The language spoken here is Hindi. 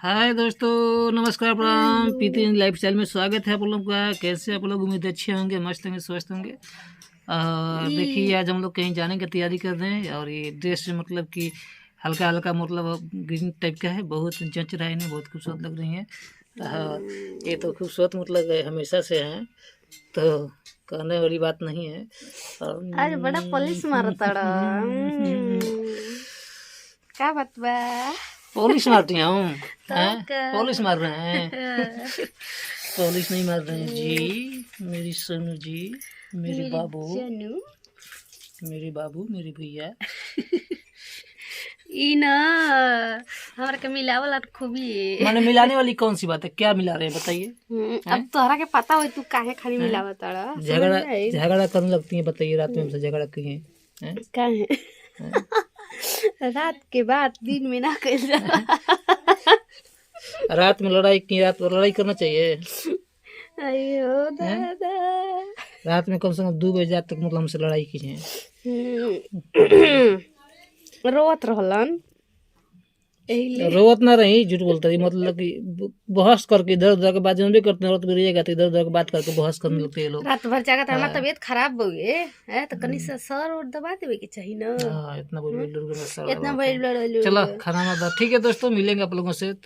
हाय दोस्तों, नमस्कार, प्रणाम। पीती लाइफ स्टाइल में स्वागत है आप लोगों का। कैसे आप लोग? उम्मीद अच्छे होंगे, मस्त होंगे, स्वस्थ होंगे। और देखिए, आज हम लोग कहीं जाने की तैयारी कर रहे हैं और ये ड्रेस मतलब कि हल्का हल्का मतलब ग्रीन टाइप का है। बहुत जच रहा है, इन्हें बहुत खूबसूरत लग रही है। ये तो खूबसूरत मतलब हमेशा से हैं, तो कहने वाली बात नहीं है। आज बड़ा पॉलिश मारता क्या बात बा? पॉलिश मारती हूँ? तो पॉलिश मार रहे हैं? पॉलिश नहीं मार रहे हैं जी, मेरी सोनू जी, मेरे बाबू, जानू मेरे बाबू, मेरे भैया। ई ना हमरा के मिलावला खूबी मैंने मिलाने वाली कौन सी बात है? क्या मिला रहे हैं बताइए। अब तोहरा के पता हो तू काहे खाली मिलावत झगड़ा झगड़ा करने लगती है, बताइए। रात में हमसे झगड़ा किए हैं? काहे रात के बाद दिन में ना कर रात में लड़ाई की? रात में लड़ाई करना चाहिए? अयो दादा रात में कम से कम 2 बजे तक मतलब हमसे लड़ाई की है। रोवत रहलन, रोवत ना रही, झूठ बोलता रही। मतलब कि बहस करके इधर उधर के बात जब भी करते हैं, औरत गिरिएगा तो इधर उधर की बात करके बहस करने लगते हैं लोग। रात भर जागा तो हमार तबीयत खराब हो गए है तो कनी से सर और दबा देवे के चाहिए ना। हाँ, इतना बोल इतना बड़ी चलो खाना वाना ठीक है दोस्तों, मिलेंगे आप लोगों से।